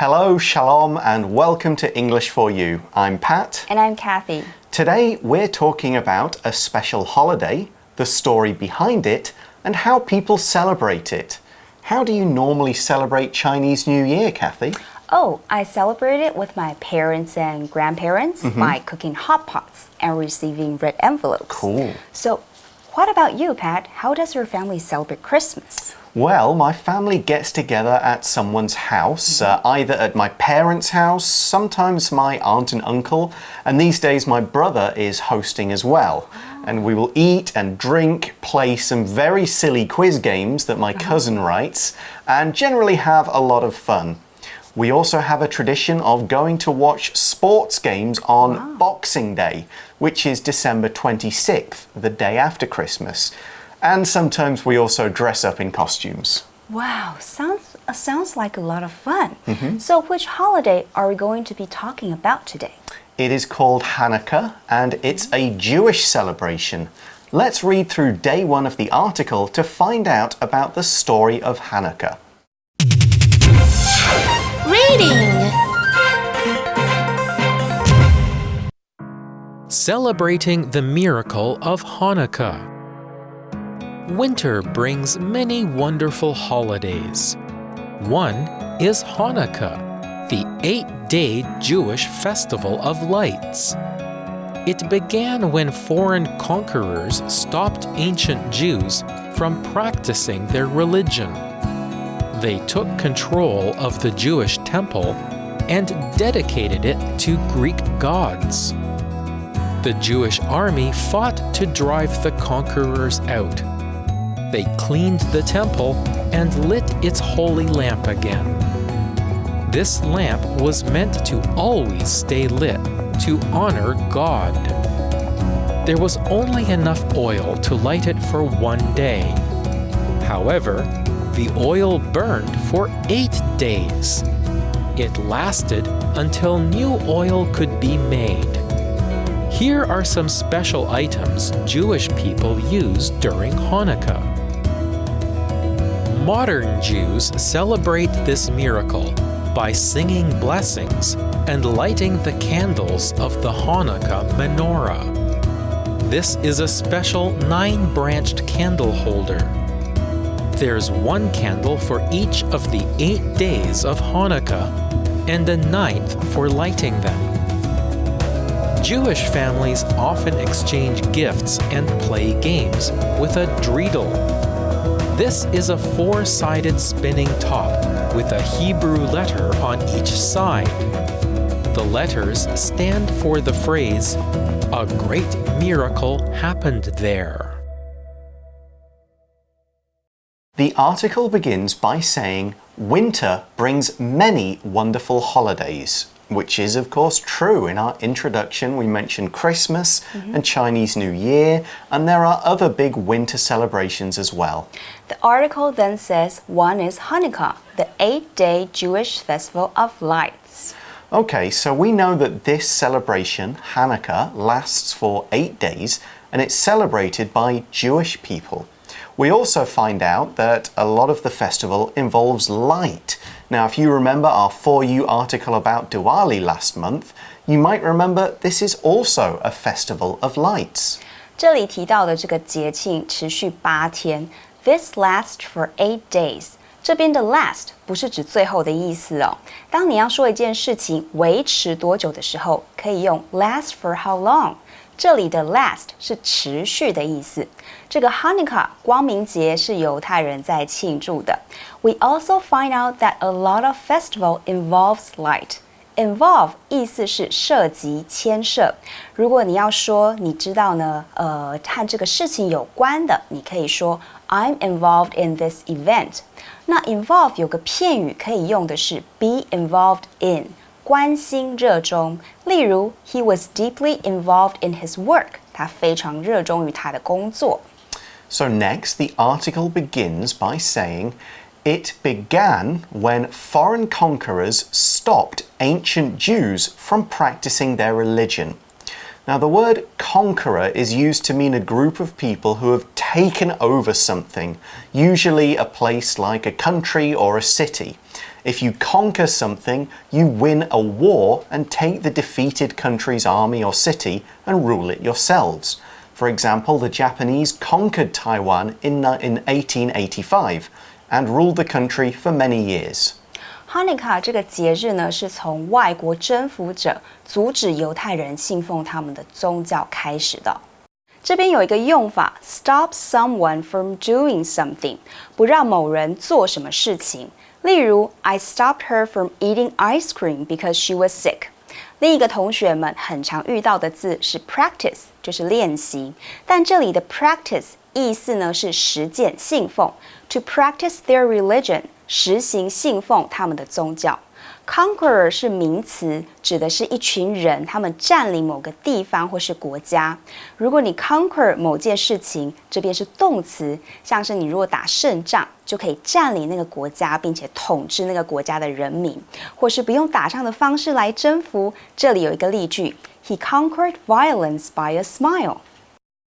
Hello, shalom, and welcome to English for You. I'm Pat. And I'm Kathy. Today we're talking about a special holiday, the story behind it, and how people celebrate it. How do you normally celebrate Chinese New Year, Kathy? Oh, I celebrate it with my parents and grandparents by cooking hot pots and receiving red envelopes. Cool. So, what about you, Pat? How does your family celebrate Christmas? Well, my family gets together at someone's house, either at my parents' house, sometimes my aunt and uncle, and these days my brother is hosting as well. And we will eat and drink, play some very silly quiz games that my cousin writes, and generally have a lot of fun. We also have a tradition of going to watch sports games on Boxing Day, which is December 26th, the day after Christmas. And sometimes we also dress up in costumes. Wow, sounds like a lot of fun. So which holiday are we going to be talking about today? It is called Hanukkah, and it's a Jewish celebration. Let's read through day one of the article to find out about the story of Hanukkah. Reading. Celebrating the miracle of Hanukkah. Winter brings many wonderful holidays. One is Hanukkah, the 8-day Jewish festival of lights. It began when foreign conquerors stopped ancient Jews from practicing their religion. They took control of the Jewish temple and dedicated it to Greek gods. The Jewish army fought to drive the conquerors out. They cleaned the temple and lit its holy lamp again. This lamp was meant to always stay lit to honor God. There was only enough oil to light it for one day. However, the oil burned for 8 days. It lasted until new oil could be made. Here are some special items Jewish people use during Hanukkah. Modern Jews celebrate this miracle by singing blessings and lighting the candles of the Hanukkah Menorah. This is a special 9-branched candle holder. There's one candle for each of the 8 days of Hanukkah and a 9th for lighting them. Jewish families often exchange gifts and play games with a Dreidel. This is a 4-sided spinning top with a Hebrew letter on each side. The letters stand for the phrase, "A great miracle happened there." The article begins by saying, winter brings many wonderful holidays, which is of course true. In our introduction we mentioned Christmas and Chinese New Year, and there are other big winter celebrations as well. The article then says one is Hanukkah, the 8-day Jewish festival of lights. Okay, so we know that this celebration, Hanukkah, lasts for 8 days and it's celebrated by Jewish people. We also find out that a lot of the festival involves light. Now, if you remember our For You article about Diwali last month, you might remember this is also a festival of lights. 这里提到的这个节庆持续8天 ，This lasts for 8 days。这边的 last 不是指最后的意思哦。当你要说一件事情维持多久的时候，可以用 last for how long。这里的 last 是持续的意思。这个 Hanukkah 光明节是犹太人在庆祝的。We also find out that a lot of festival involves light. Involve 意思是涉及、牵涉。如果你要说你知道呢，和这个事情有关的，你可以说 I'm involved in this event. 那 involve 有个片语可以用的是 be involved in。关心热衷，例如 He was deeply involved in his work. 他非常热衷于他的工作。So next, the article begins by saying, it began when foreign conquerors stopped ancient Jews from practicing their religion. Now, the word conqueror is used to mean a group of people who have taken over something, usually a place like a country or a city. If you conquer something, you win a war and take the defeated country's army or city and rule it yourselves. For example, the Japanese conquered Taiwan in 1885 and ruled the country for many years. Hanukkah 这个节日呢，是从外国征服者阻止犹太人信奉他们的宗教开始的。这边有一个用法 ，stop someone from doing something， 不让某人做什么事情。例如 ，I stopped her from eating ice cream because she was sick。另一个同学们很常遇到的字是 practice， 就是练习，但这里的 practice 意思呢是实践信奉 ，to practice their religion。实行信奉他们的宗教。Conqueror 是名词，指的是一群人，他们占领某个地方或是国家。如果你 conquer 某件事情，这边是动词，像是你如果打胜仗，就可以占领那个国家，并且统治那个国家的人民，或是不用打仗的方式来征服。这里有一个例句 ：He conquered violence by a smile.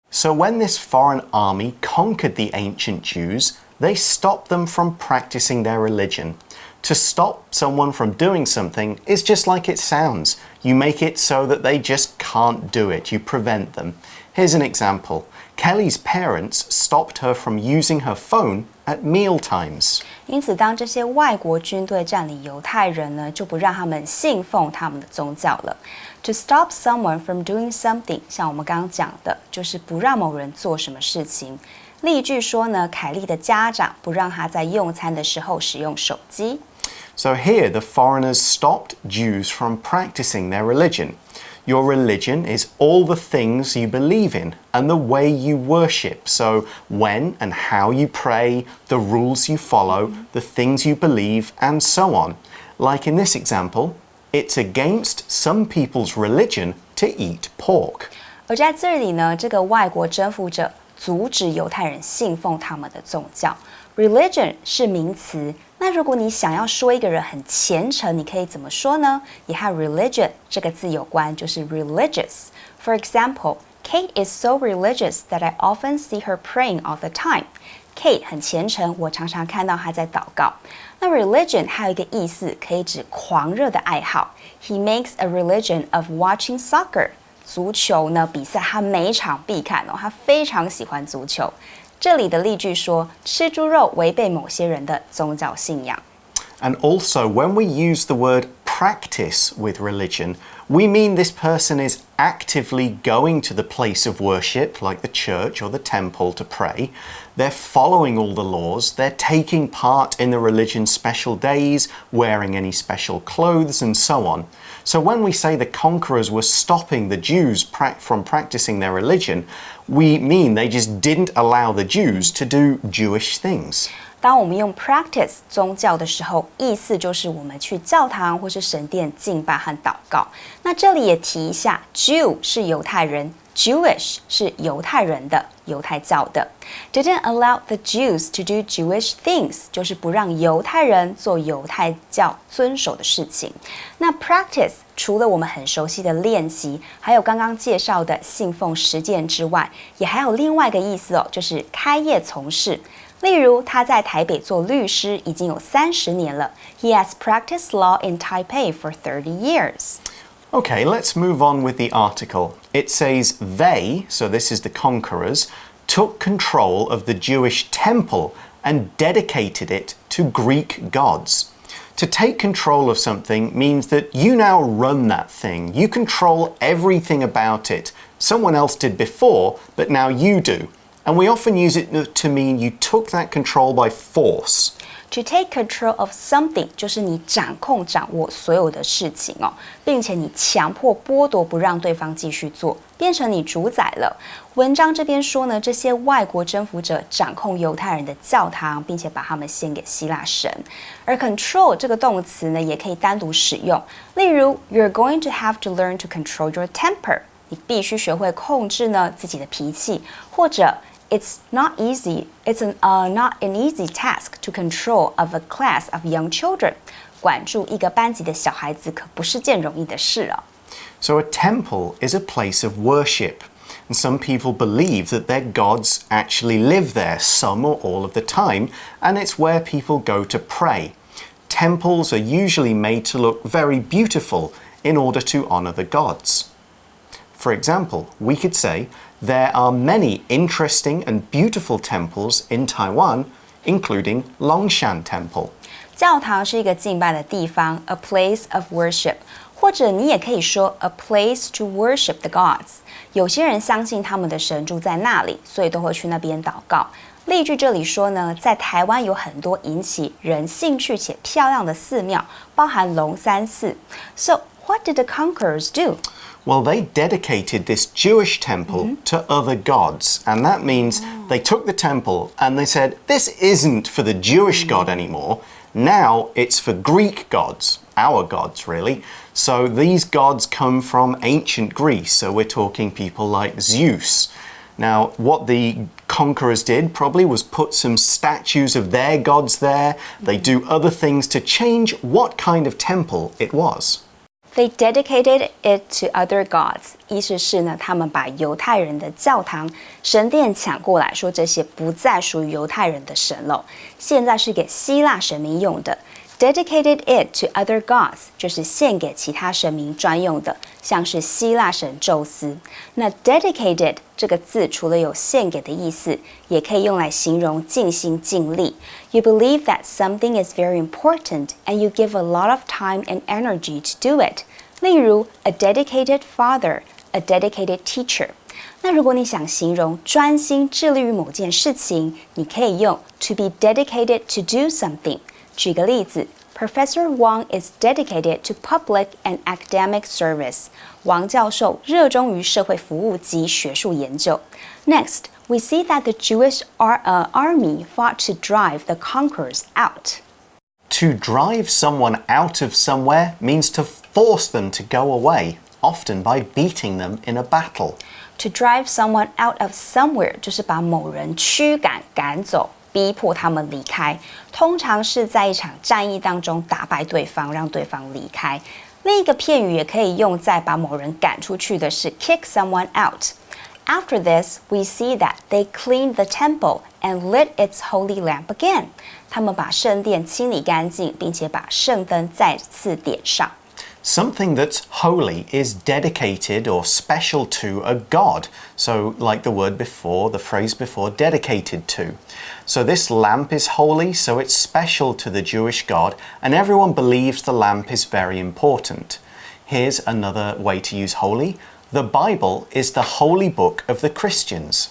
So when this foreign army conquered the ancient Jews, they stopped them from practicing their religion. To stop someone from doing something is just like it sounds. You make it so that they just can't do it. You prevent them. Here's an example. Kelly's parents stopped her from using her phone at meal times. 因此，当这些外国军队占领犹太人呢，就不让他们信奉他们的宗教了。To stop someone from doing something， 像我们刚刚讲的，就是不让某人做什么事情。例句说呢，凯莉的家长不让她在用餐的时候使用手机。So here, the foreigners stopped Jews from practicing their religion. Your religion is all the things you believe in and the way you worship. So when and how you pray, the rules you follow, the things you believe, and so on. Like in this example, it's against some people's religion to eat pork. 而在这里呢，这个外国征服者阻止犹太人信奉他们的宗教。Religion 是名词，那如果你想要说一个人很虔诚，你可以怎么说呢？也和 religion 这个字有关，就是 religious. For example, Kate is so religious that I often see her praying all the time. Kate 很虔诚，我常常看到她在祷告。那 religion 还有一个意思，可以指狂热的爱好。He makes a religion of watching soccer. 足球呢比赛，他每场必看哦，他非常喜欢足球。这里的例句说，吃猪肉违背某些人的宗教信仰。And also, when we use the word practice with religion, we mean this person is actively going to the place of worship, like the church or the temple, to pray. They're following all the laws. They're taking part in the religion's special days, wearing any special clothes, and so on. So when we say the conquerors were stopping the Jews from practicing their religion, we mean they just didn't allow the Jews to do Jewish things. 当我们用 practice 宗教的时候，意思就是我们去教堂或是神殿敬拜和祷告。那这里也提一下 ，Jew 是犹太人 ，Jewish 是犹太人的犹太教的。Didn't allow the Jews to do Jewish things， 就是不让犹太人做犹太教遵守的事情。那 practice 除了我们很熟悉的练习，还有刚刚介绍的信奉实践之外，也还有另外一个意思哦，就是开业从事。例如，他在台北做律师已经有30年了。He has practiced law in Taipei for 30 years. Okay, let's move on with the article. It says they, so this is the conquerors, took control of the Jewish temple and dedicated it to Greek gods. To take control of something means that you now run that thing. You control everything about it. Someone else did before, but now you do. And we often use it to mean you took that control by force. To take control of something 就是你掌握所有的事情哦，并且你强迫剥夺不让对方继续做，变成你主宰了。文章这边说呢，这些外国征服者掌控犹太人的教堂，并且把他们献给希腊神。而 control 这个动词呢，也可以单独使用。例如 ，You're going to have to learn to control your temper. 你必须学会控制呢自己的脾气，或者It's not easy. It's not an easy task to control of a class of young children. 管住一个班级的小孩子可不是件容易的事哦。So a temple is a place of worship. And some people believe that their gods actually live there some or all of the time, and it's where people go to pray. Temples are usually made to look very beautiful in order to honor the gods. For example, we could say, there are many interesting and beautiful temples in Taiwan, including Longshan Temple. 教堂是一个敬拜的地方 ，a place of worship， 或者你也可以说 a place to worship the gods。有些人相信他们的神住在那里，所以都会去那边祷告。例句这里说呢，在台湾有很多引起人兴趣且漂亮的寺庙，包含龙山寺。So what did the conquerors do? Well, they dedicated this Jewish temple to other gods, and that means they took the temple and they said, this isn't for the Jewish God anymore. Now it's for Greek gods, our gods, really. So these gods come from ancient Greece, so we're talking people like Zeus. Now, what the conquerors did probably was put some statues of their gods there. They do other things to change what kind of temple it was. They dedicated it to other gods. 意思是呢，他们把犹太人的教堂、神殿抢过来，说这些不再属于犹太人的神了，现在是给希腊神明用的。Dedicated it to other gods 就是献给其他神明专用的，像是希腊神宙斯。那 dedicated 这个字除了有献给的意思，也可以用来形容尽心尽力。You believe that something is very important and you give a lot of time and energy to do it. 例如 a dedicated father, a dedicated teacher. 那如果你想形容专心致力于某件事情，你可以用 to be dedicated to do something。举个例子 Professor Wang is dedicated to public and academic service. 王教授热衷于社会服务及学术研究。Next, we see that the Jewish army fought to drive the conquerors out. To drive someone out of somewhere means to force them to go away, often by beating them in a battle. To drive someone out of somewhere 就是把某人驱赶赶走。逼迫他们离开，通常是在一场战役当中打败对方，让对方离开。另一个片语也可以用在把某人赶出去的是 kick someone out. After this, we see that they cleaned the temple and lit its holy lamp again. 他们把圣殿清理干净，并且把圣灯再次点上。Something that's holy is dedicated or special to a god. So, like the word before, the phrase before, dedicated to. So this lamp is holy, so it's special to the Jewish God, and everyone believes the lamp is very important. Here's another way to use holy. The Bible is the holy book of the Christians.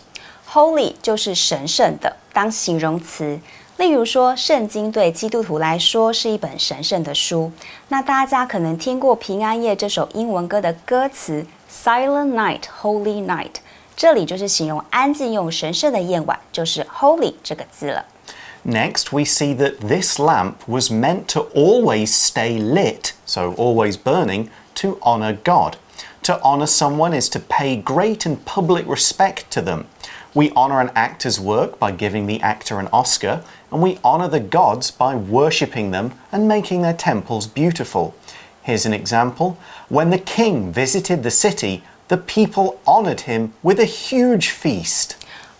Holy 就是神圣的，当形容词。例如说，圣经对基督徒来说是一本神圣的书。那大家可能听过平安夜这首英文歌的歌词 Silent night, holy night， 这里就是形容安静又神圣的夜晚，就是 holy 这个字了。Next, we see that this lamp was meant to always stay lit, so always burning, to honor God. To honor someone is to pay great and public respect to them. We honor an actor's work by giving the actor an Oscar, and we honor the gods by worshipping them and making their temples beautiful. Here's an example. When the king visited the city, the people honored him with a huge feast.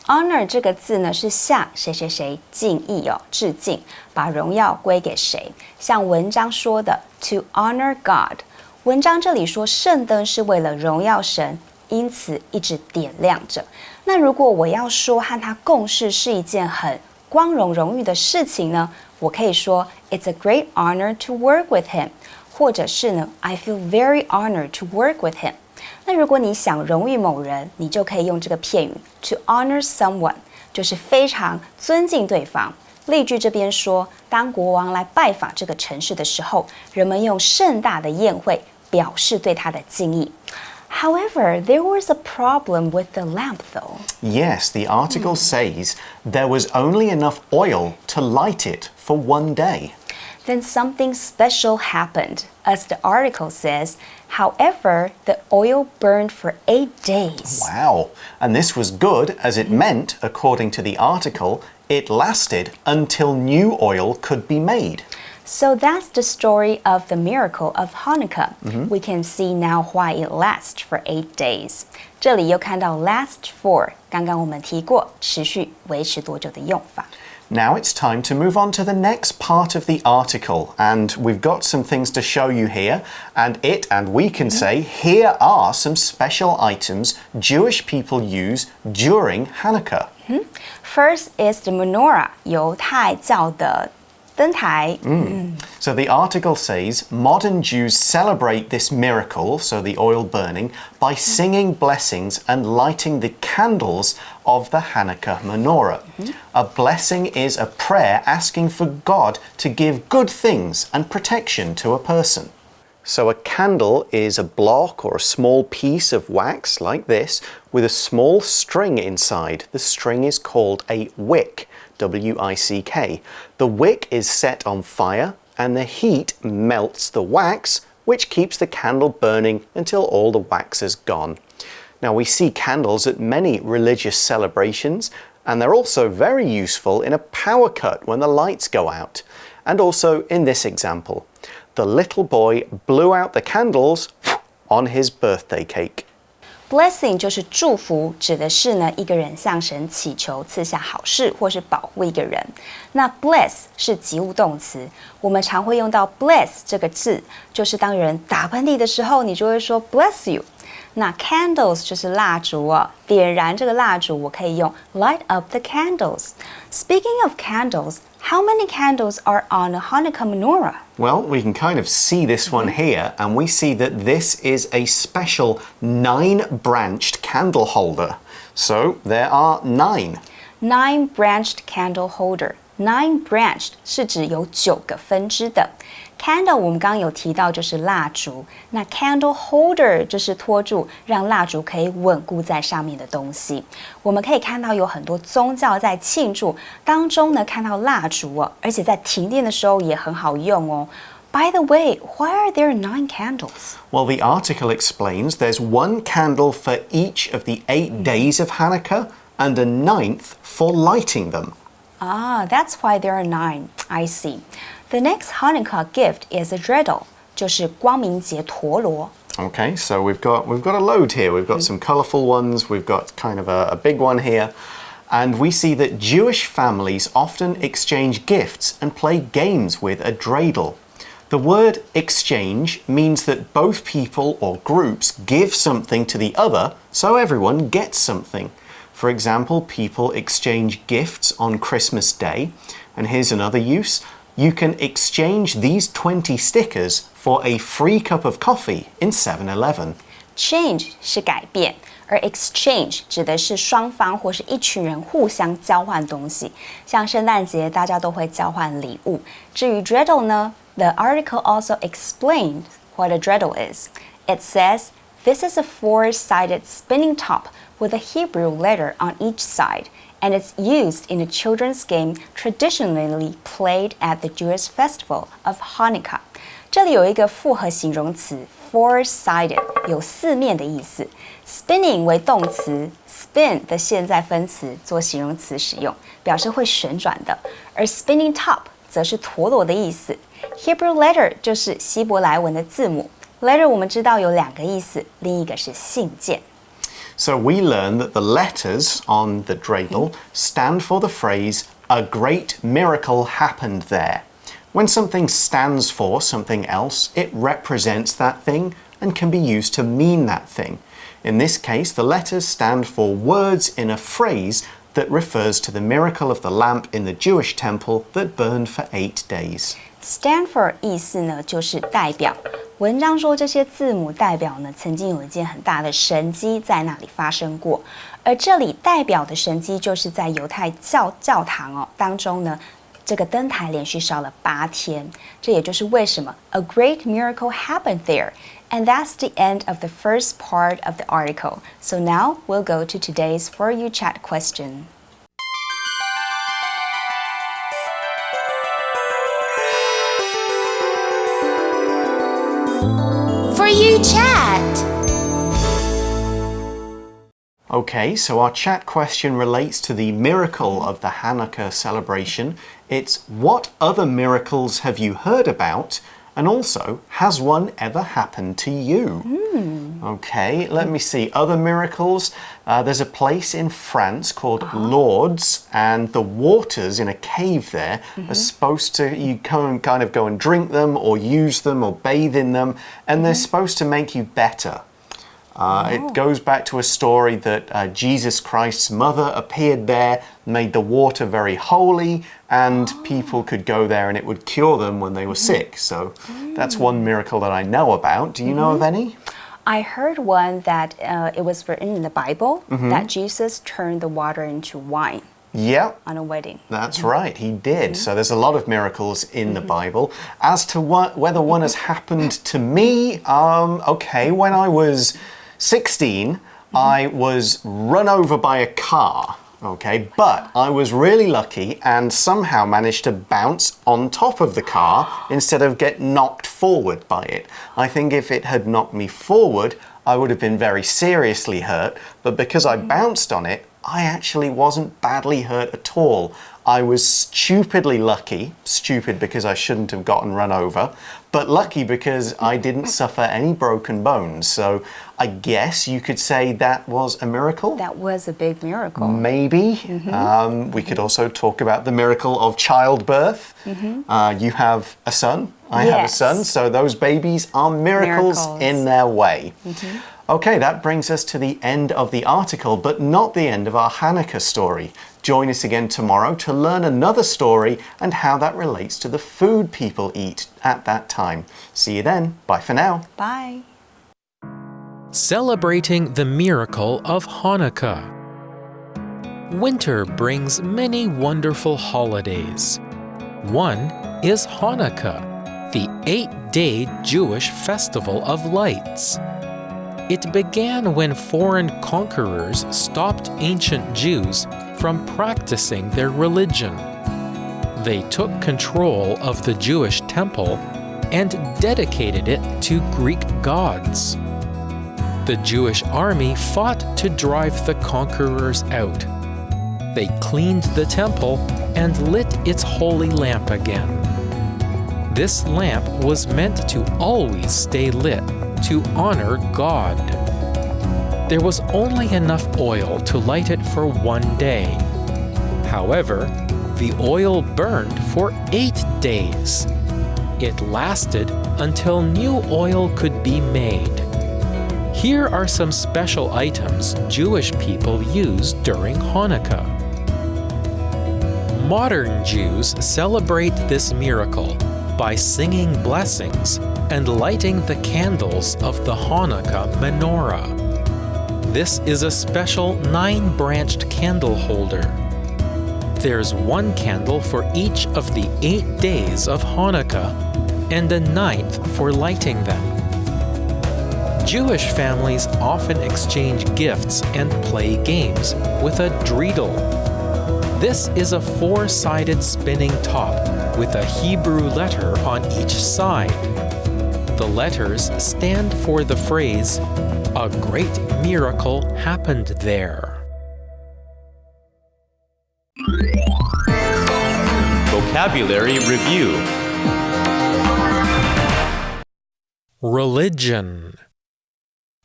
Honor 这个字呢是向谁谁谁敬意哦，致敬，把荣耀归给谁。像文章说的 to honor God。文章这里说圣灯是为了荣耀神，因此一直点亮着。那如果我要说和他共事是一件很光荣荣誉的事情呢，我可以说 It's a great honor to work with him， 或者是呢 I feel very honored to work with him。那如果你想荣誉某人，你就可以用这个片语 to honor someone， 就是非常尊敬对方。例句这边说，当国王来拜访这个城市的时候，人们用盛大的宴会表示对他的敬意。However, there was a problem with the lamp, though. Yes, the article says there was only enough oil to light it for one day. Then something special happened. As the article says, however, the oil burned for 8 days. Wow. And this was good as it meant, according to the article, it lasted until new oil could be made. So that's the story of the miracle of Hanukkah. We can see now why it lasts for 8 days. 这里又看到 last for， 刚刚我们提过持续维持多久的用法。Now it's time to move on to the next part of the article, and we've got some things to show you here, and we can say, here are some special items Jewish people use during Hanukkah. First is the menorah, 犹太教的灯台。So the article says, modern Jews celebrate this miracle, so the oil burning, by singing blessings and lighting the candles of the Hanukkah Menorah. A blessing is a prayer asking for God to give good things and protection to a person. So a candle is a block or a small piece of wax like this with a small string inside. The string is called a wick. W-I-C-K. The wick is set on fire and the heat melts the wax, which keeps the candle burning until all the wax is gone. Now we see candles at many religious celebrations, and they're also very useful in a power cut when the lights go out. And also in this example, the little boy blew out the candles on his birthday cake. Blessing 就是祝福，指的是呢一个人向神祈求赐下好事或是保护一个人。那 bless 是及物动词，我们常会用到 bless 这个字，就是当人打喷嚏的时候，你就会说 bless you。那 candles 就是蜡烛哦，点燃这个蜡烛，我可以用 light up the candles. Speaking of candles, how many candles are on a Hanukkah menorah? Well, we can kind of see this one here, and we see that this is a special 9-branched candle holder. So there are 9. 9-branched candle holder. 9-branched 是指有9个分支的。Candle 我们刚刚有提到就是蜡烛，那 candle holder 就是托住让蜡烛可以稳固在上面的东西。我们可以看到有很多宗教在庆祝当中呢，看到蜡烛哦，而且在停电的时候也很好用哦。By the way, why are there 9 candles? Well, the article explains there's 1 candle for each of the 8 days of Hanukkah and a 9th for lighting them. Ah, that's why there are 9. I see. The next Hanukkah gift is a Dreidel, 就是光明节陀螺。Okay, so we've got a load here. We've got some colourful ones. We've got kind of a big one here. And we see that Jewish families often exchange gifts and play games with a dreidel. The word exchange means that both people or groups give something to the other, so everyone gets something. For example, people exchange gifts on Christmas Day. And here's another use. You can exchange these 20 stickers for a free cup of coffee in 7-Eleven. Change 是改变，而 exchange 指的是双方或是一群人互相交换东西。像圣诞节，大家都会交换礼物。至于 dreidel 呢 ，the article also explained what a dreidel is. It says, this is a 4-sided spinning top with a Hebrew letter on each side, and it's used in a children's game traditionally played at the Jewish festival of Hanukkah. 这里有一个复合形容词 4-sided， 有4面的意思。Spinning 为动词 ，spin 的现在分词做形容词使用，表示会旋转的。而 spinning top 则是陀螺的意思。Hebrew letter 就是希伯来文的字母。Letter 我们知道有2个意思，另一个是信件。So we learn that the letters on the dreidel stand for the phrase, a great miracle happened there. When something stands for something else, it represents that thing and can be used to mean that thing. In this case, the letters stand for words in a phrase that refers to the miracle of the lamp in the Jewish temple that burned for 8 days. Stand for 意思呢，就是代表。文章说这些字母代表呢，曾经有一件很大的神迹在那里发生过，而这里代表的神迹就是在犹太教堂当中呢，这个灯台连续烧了8天，这也就是为什么 a great miracle happened there. And that's the end of the first part of the article. So now we'll go to today's For You Chat question. For You Chat. Okay, so our chat question relates to the miracle of the Hanukkah celebration. It's what other miracles have you heard about? And also, has one ever happened to you? Okay, let me see. Other miracles. There's a place in France called Lourdes, and the waters in a cave there are supposed to, you kind of go and drink them or use them or bathe in them, and they're supposed to make you better. It goes back to a story that Jesus Christ's mother appeared there, made the water very holy, and people could go there and it would cure them when they were sick. So that's one miracle that I know about. Do you know of any? I heard one that it was written in the Bible that Jesus turned the water into wine. Yeah. On a wedding. That's right, he did. So there's a lot of miracles in the Bible. As to whether one has happened to me, okay, when I was 16, I was run over by a car, okay, but I was really lucky and somehow managed to bounce on top of the car instead of get knocked forward by it. I think if it had knocked me forward, I would have been very seriously hurt, but because I bounced on it, I actually wasn't badly hurt at all. I was stupidly lucky, stupid because I shouldn't have gotten run over, but lucky because I didn't suffer any broken bones. So I guess you could say that was a miracle. That was a big miracle. Maybe. We could also talk about the miracle of childbirth. You have a son, I have a son, so those babies are miracles in their way. Okay, that brings us to the end of the article, but not the end of our Hanukkah story. Join us again tomorrow to learn another story and how that relates to the food people eat at that time. See you then. Bye for now. Bye. Celebrating the miracle of Hanukkah. Winter brings many wonderful holidays. One is Hanukkah, the 8-day Jewish festival of lights. It began when foreign conquerors stopped ancient Jews from practicing their religion. They took control of the Jewish temple and dedicated it to Greek gods. The Jewish army fought to drive the conquerors out. They cleaned the temple and lit its holy lamp again. This lamp was meant to always stay lit to honor God. There was only enough oil to light it for one day. However, the oil burned for 8 days. It lasted until new oil could be made. Here are some special items Jewish people use during Hanukkah. Modern Jews celebrate this miracle by singing blessings and lighting the candles of the Hanukkah Menorah. This is a special 9-branched candle holder. There's one candle for each of the 8 days of Hanukkah and a 9th for lighting them. Jewish families often exchange gifts and play games with a Dreidel. This is a 4-sided spinning top with a Hebrew letter on each side. The letters stand for the phrase, "A great miracle happened there." Vocabulary Review. Religion.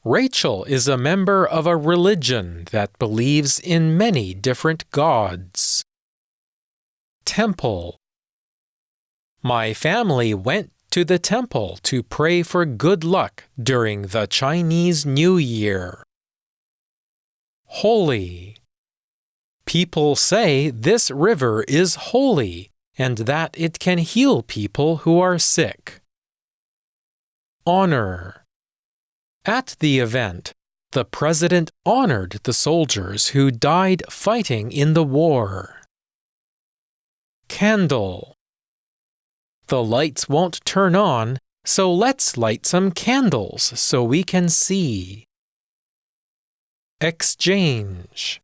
Rachel is a member of a religion that believes in many different gods. Temple. My family went to the temple to pray for good luck during the Chinese New Year. Holy. People say this river is holy and that it can heal people who are sick. Honor. At the event, the president honored the soldiers who died fighting in the war. Candle. The lights won't turn on, so let's light some candles so we can see. Exchange.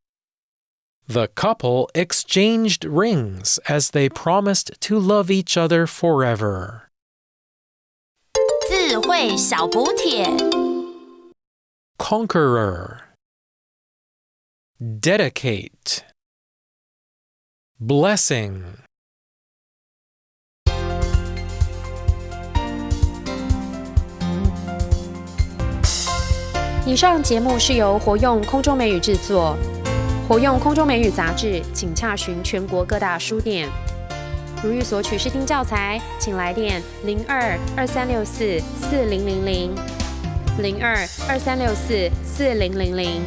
The couple exchanged rings as they promised to love each other forever. 智慧小补帖 Conqueror. dedicate, blessing. 以上节目是由活用空中美语制作，活用空中美语杂志，请洽询全国各大书店。如欲索取试听教材，请来电02-2364-4000 02-2364-4000，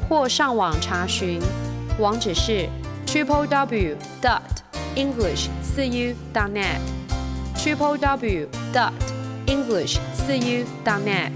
或上网查询，网址是 www.english4u.net www.english4u.net